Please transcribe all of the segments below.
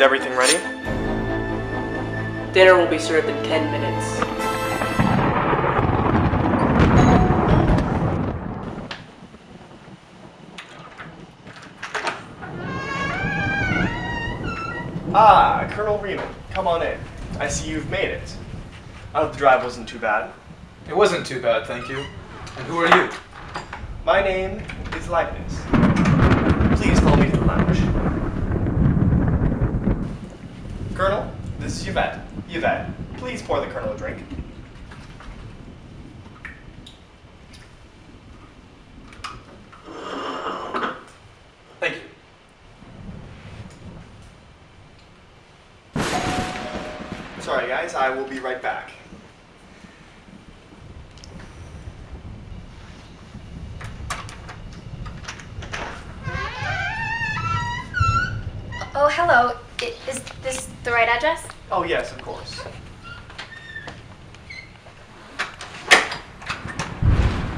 Is everything ready? Dinner will be served in 10 minutes. Ah, Colonel Riemann, come on in. I see you've made it. I hope the drive wasn't too bad. It wasn't too bad, thank you. And who are you? My name is Leibniz. Please follow me to the lounge. Colonel, this is Yvette. Yvette, please pour the Colonel a drink. Thank you. Sorry guys, I will be right back. Oh, hello. Is this the right address? Oh yes, of course.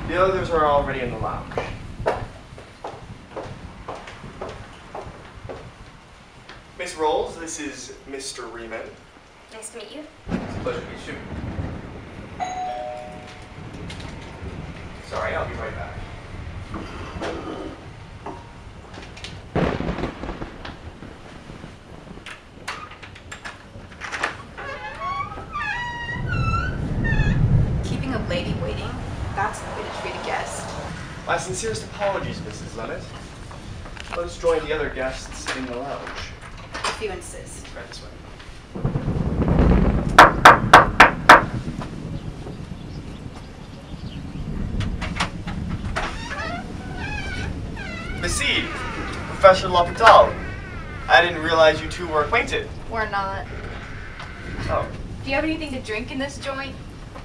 The others are already in the lounge. Miss Rolls, this is Mr. Riemann. Nice to meet you. It's a pleasure to meet you. Sorry, I'll be right back. Keeping a lady waiting? That's the way to treat a guest. My sincerest apologies, Mrs. Lemmet. Let us join the other guests in the lounge. If you insist. Right this way. Nijaid, Professor L'Hôpital. I didn't realize you two were acquainted. We're not. Oh. Do you have anything to drink in this joint?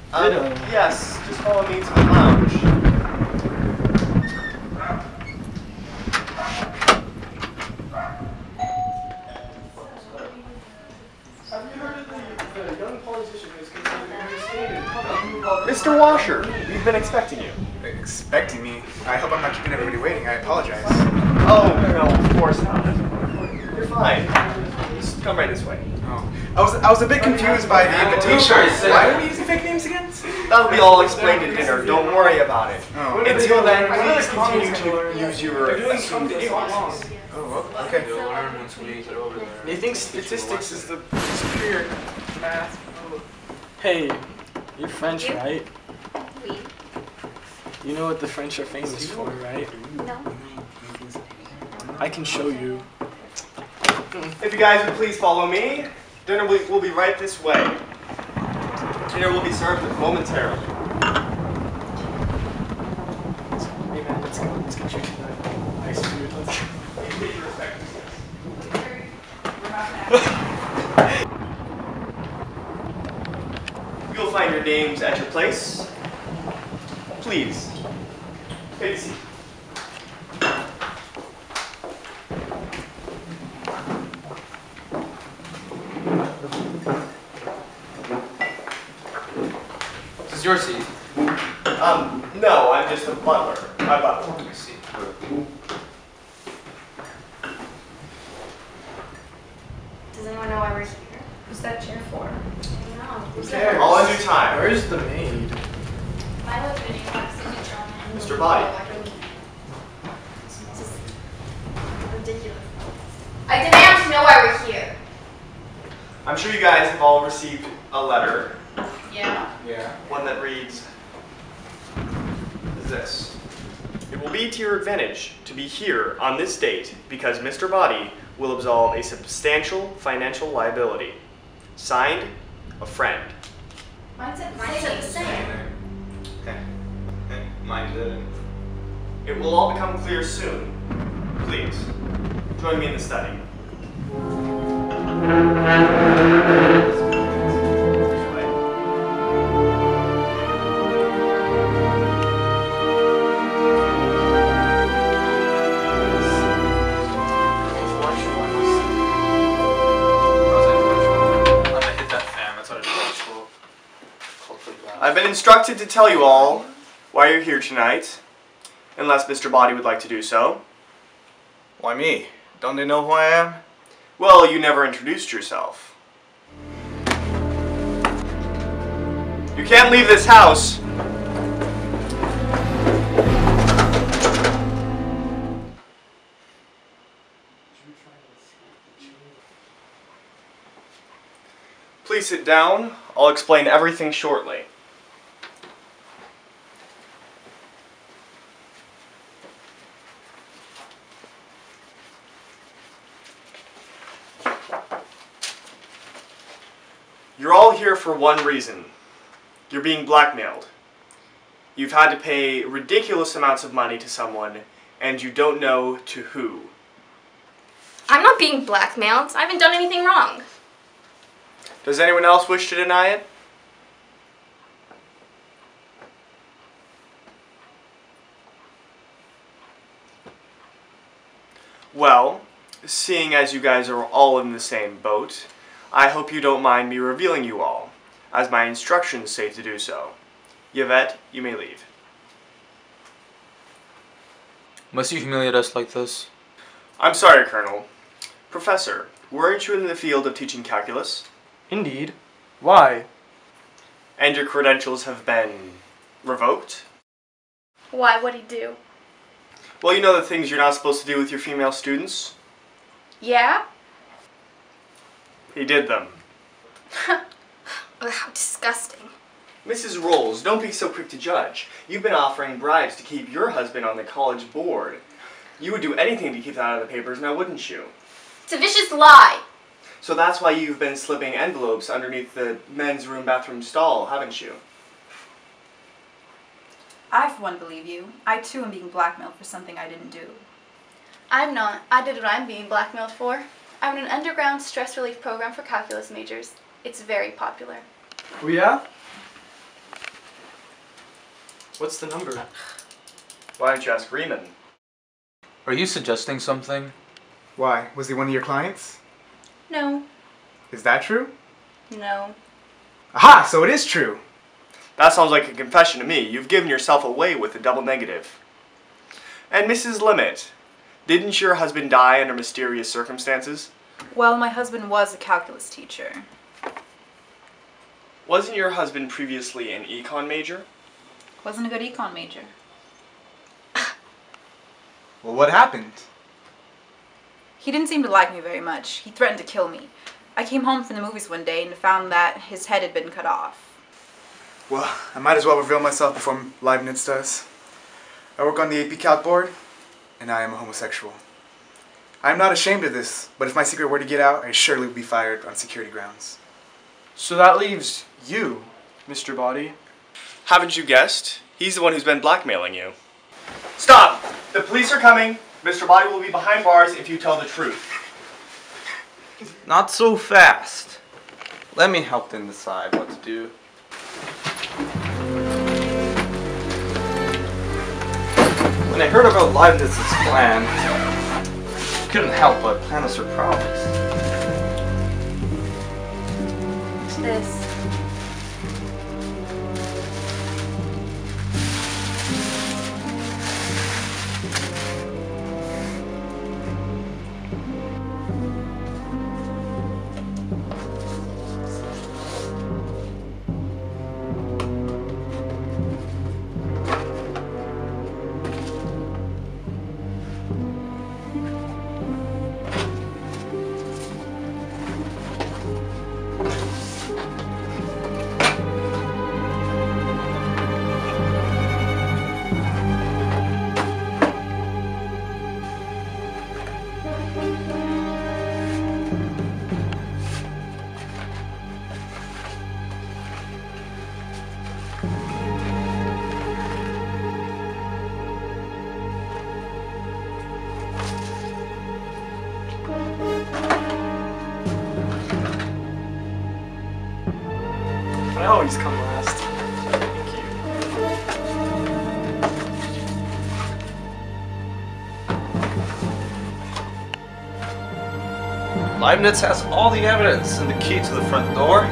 Yes, just follow me to the lounge. Have you heard of the young politician who's considered the new standard? Mr. Washer, we've been expecting you. Expecting me? I hope I'm not keeping everybody waiting. I apologize. Oh, no, of course not. You're fine. Just come right this way. Oh. I was a bit confused by the invitation. Why are we using fake names again? That'll be all explained at dinner. Don't worry about it. Oh. Until then, please continue to use your assumed responses. Oh, okay. You'll learn once we get over there. You think statistics is the superior math? Hey, you're French, right? Oui. You know what the French are famous for, right? No. I can show you. If you guys would please follow me, dinner will be right this way. Dinner will be served momentarily. Hey man, let's go. Let's get you to that nice food. Let's go. You'll find your names at your place. Please, take a seat. This is your seat. No, I'm just a butler. My butler. Let me see. Does anyone know why we're here? Who's that chair for? I don't know. Who cares? All in due time. Where's the maid? My husband is signature on it. Mr. Body. It's just ridiculous. I demand to know why we're here. I'm sure you guys have all received a letter. Yeah. Yeah. One that reads this. It will be to your advantage to be here on this date because Mr. Body will absolve a substantial financial liability. Signed, a friend. Mine's the same. Okay. Mine didn't. It will all become clear soon. Please, join me in the study. I've been instructed to tell you all why you're here tonight, unless Mr. Body would like to do so. Why me? Don't they know who I am? Well, you never introduced yourself. You can't leave this house. Please sit down. I'll explain everything shortly. You're all here for one reason. You're being blackmailed. You've had to pay ridiculous amounts of money to someone, and you don't know to who. I'm not being blackmailed. I haven't done anything wrong. Does anyone else wish to deny it? Well, seeing as you guys are all in the same boat, I hope you don't mind me revealing you all, as my instructions say to do so. Yvette, you may leave. Must you humiliate us like this? I'm sorry, Colonel. Professor, weren't you in the field of teaching calculus? Indeed. Why? And your credentials have been revoked? Why? What'd he do? Well, you know the things you're not supposed to do with your female students? Yeah? He did them. Ugh, how disgusting. Mrs. Rolls, don't be so quick to judge. You've been offering bribes to keep your husband on the college board. You would do anything to keep that out of the papers, now wouldn't you? It's a vicious lie. So that's why you've been slipping envelopes underneath the men's bathroom stall, haven't you? I, for one, believe you. I, too, am being blackmailed for something I didn't do. I'm not. I did what I'm being blackmailed for. I'm in an underground stress relief program for calculus majors. It's very popular. Oh yeah? What's the number? Why don't you ask Riemann? Are you suggesting something? Why? Was he one of your clients? No. Is that true? No. Aha! So it is true! That sounds like a confession to me. You've given yourself away with a double negative. And Mrs. Limit, didn't your husband die under mysterious circumstances? Well, my husband was a calculus teacher. Wasn't your husband previously an econ major? Wasn't a good econ major. Well, what happened? He didn't seem to like me very much. He threatened to kill me. I came home from the movies one day and found that his head had been cut off. Well, I might as well reveal myself before Leibniz does. I work on the AP Calc board, and I am a homosexual. I am not ashamed of this, but if my secret were to get out, I surely would be fired on security grounds. So that leaves you, Mr. Body. Haven't you guessed? He's the one who's been blackmailing you. Stop! The police are coming. Mr. Body will be behind bars if you tell the truth. Not so fast. Let me help them decide what to do. When I heard about Leibniz's plan, I couldn't help but plan a surprise. What's this? I always come last. Thank you. Leibniz has all the evidence and the key to the front door.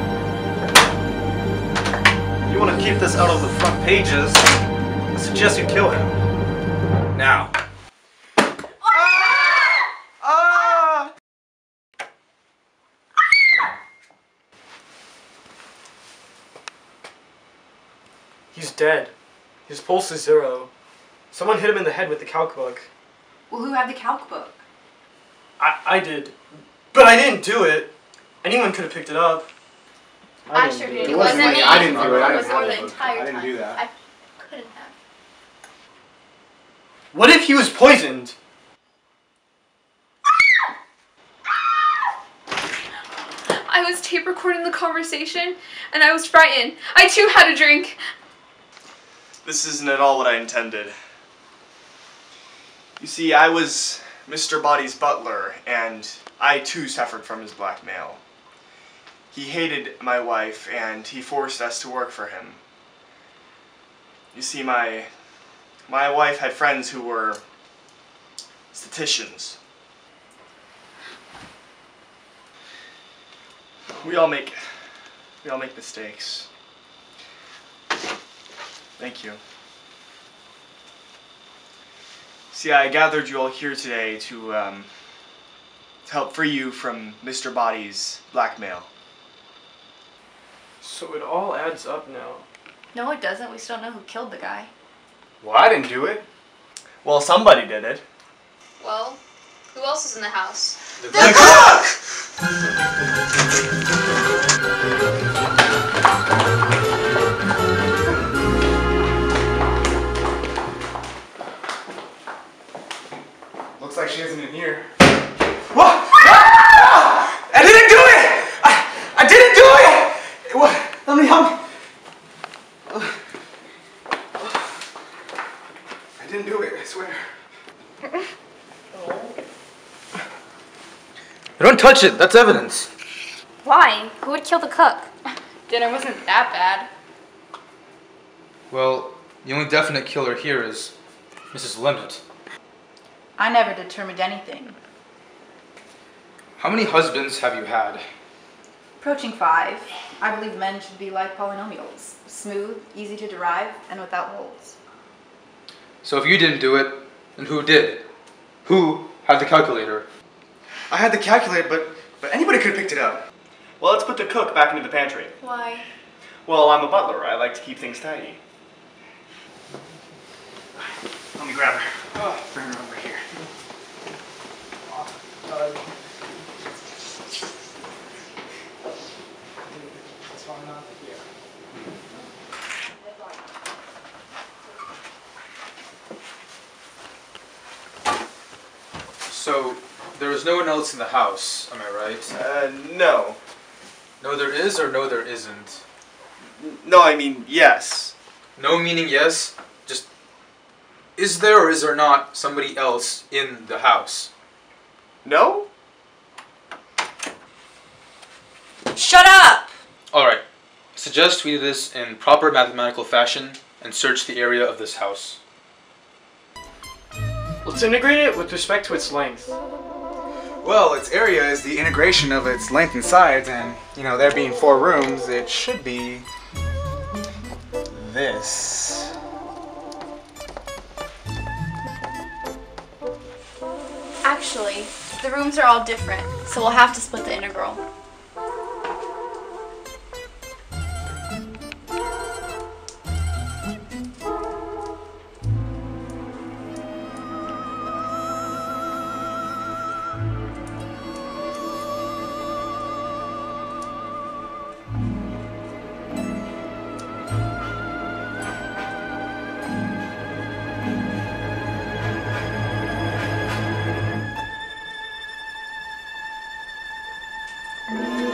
You want to keep this out of the front pages, I suggest you kill him. Now. Ah! He's dead. His pulse is 0. Someone hit him in the head with the calc book. Well, who had the calc book? I did. But I didn't do it. Anyone could have picked it up. I sure did. It wasn't me. like I didn't do it. I was didn't have the it. entire I didn't do time. that. I couldn't have. What if he was poisoned? I was tape recording the conversation, and I was frightened. I too had a drink. This isn't at all what I intended. You see, I was Mr. Body's butler, and I too suffered from his blackmail. He hated my wife, and he forced us to work for him. You see, my wife had friends who were statisticians. We all make mistakes. Thank you. See, I gathered you all here today to help free you from Mr. Body's blackmail. So it all adds up now. No, it doesn't. We still don't know who killed the guy. Well, I didn't do it. Well, somebody did it. Well, who else is in the house? The cook! Looks like she isn't in here. What? I didn't do it! I didn't do it! What? Let me help. I didn't do it, I swear. Don't touch it. That's evidence. Why? Who would kill the cook? Dinner wasn't that bad. Well, the only definite killer here is Mrs. Limit. I never determined anything. How many husbands have you had? Approaching 5. I believe men should be like polynomials. Smooth, easy to derive, and without holes. So if you didn't do it, then who did? Who had the calculator? I had the calculator, but anybody could have picked it up. Well, let's put the cook back into the pantry. Why? Well, I'm a butler. I like to keep things tidy. Let me grab her. Bring her over here. So, there was no one else in the house, am I right? No. No there is or no there isn't? No, I mean, yes. No meaning yes, just is there or is there not somebody else in the house? No? Shut up! Alright, suggest we do this in proper mathematical fashion and search the area of this house. Let's integrate it with respect to its length. Well, its area is the integration of its length and sides, and, you know, there being 4 rooms, it should be this. Actually, the rooms are all different, so we'll have to split the integral.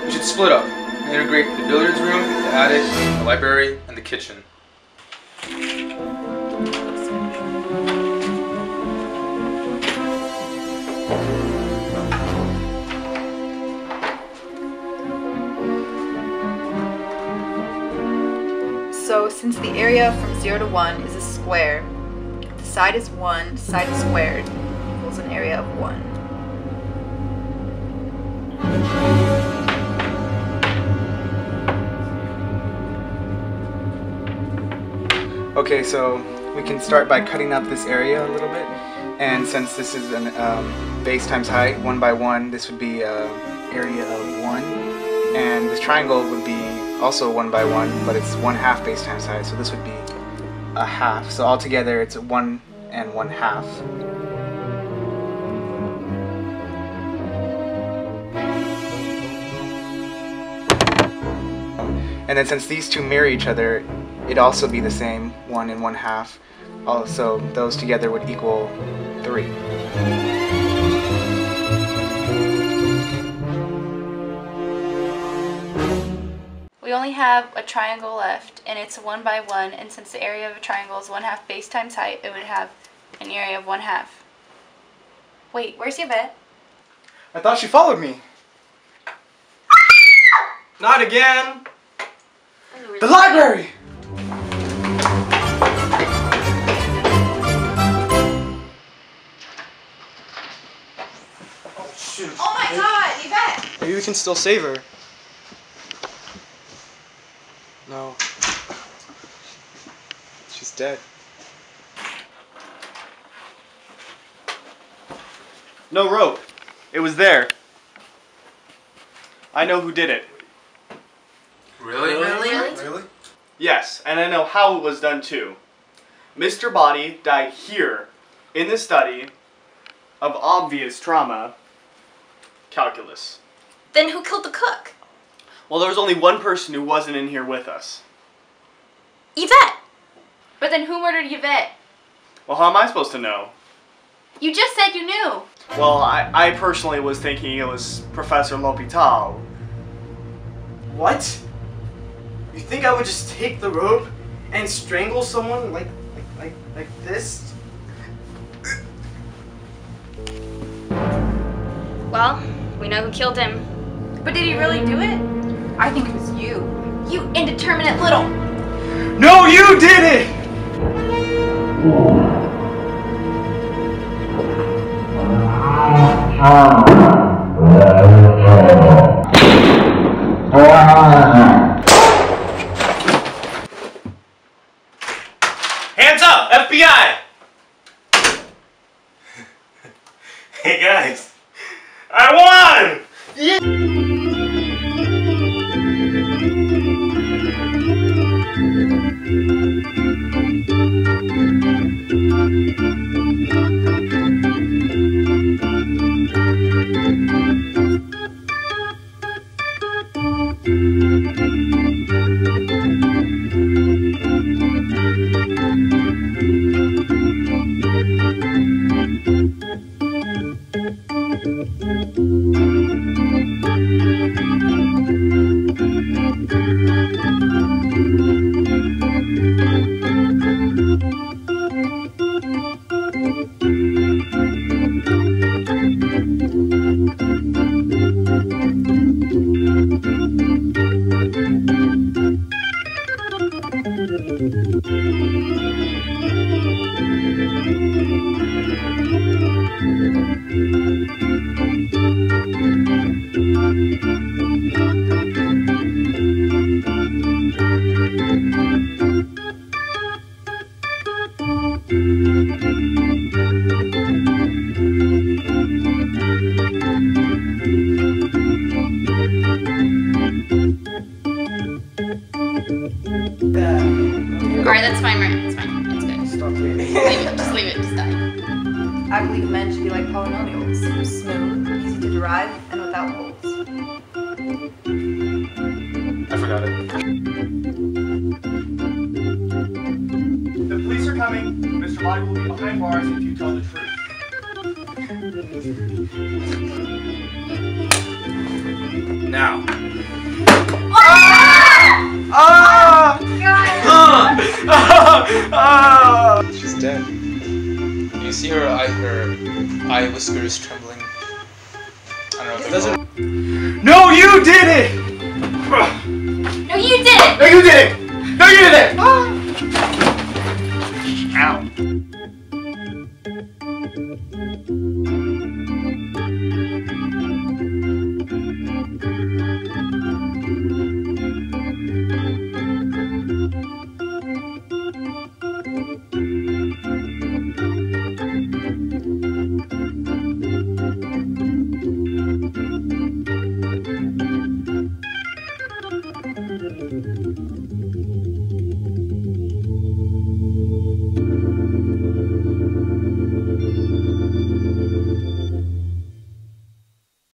We should split up and integrate the billiards room, the attic, the library, and the kitchen. So, since the area from 0 to 1 is a square, if the side is 1, side squared equals an area of 1. Okay, so we can start by cutting up this area a little bit. And since this is an base times height, 1 by 1, this would be area of 1. And this triangle would be also 1 by 1, but it's 1/2 base times height, so this would be a half. So altogether it's 1 and 1/2. And then since these two mirror each other, it'd also be the same, 1 and 1/2. Also, those together would equal 3. We only have a triangle left, and it's 1 by 1, and since the area of a triangle is 1/2 base times height, it would have an area of 1/2. Wait, where's Yvette? I thought she followed me. Not again! The library! Shoot. Oh my god, Yvette! Maybe we can still save her. No. She's dead. No rope. It was there. I know who did it. Really? Really? Yes, and I know how it was done too. Mr. Body died here, in the study of obvious trauma, calculus. Then who killed the cook? Well, there was only one person who wasn't in here with us. Yvette! But then who murdered Yvette? Well, how am I supposed to know? You just said you knew. Well, I personally was thinking it was Professor L'Hôpital. What? You think I would just take the rope and strangle someone like this? Well, we know who killed him. But did he really do it? I think it was you. You indeterminate little. No, you did it! Hands up, FBI! Hey guys, I won! Alright, that's fine, right? That's fine. That's good. Stop leaving. Leave it. Just leave it. Just die. I believe men should be like polynomials. Smooth, easy to derive, and without holes. I forgot it. The police are coming. Mr. Body will be behind bars if you tell the truth. Now. She's dead. Can you see her eye whiskers trembling? I don't know if it doesn't. No, you did it! No, you did it! No, you did it! No, you did it! Ow.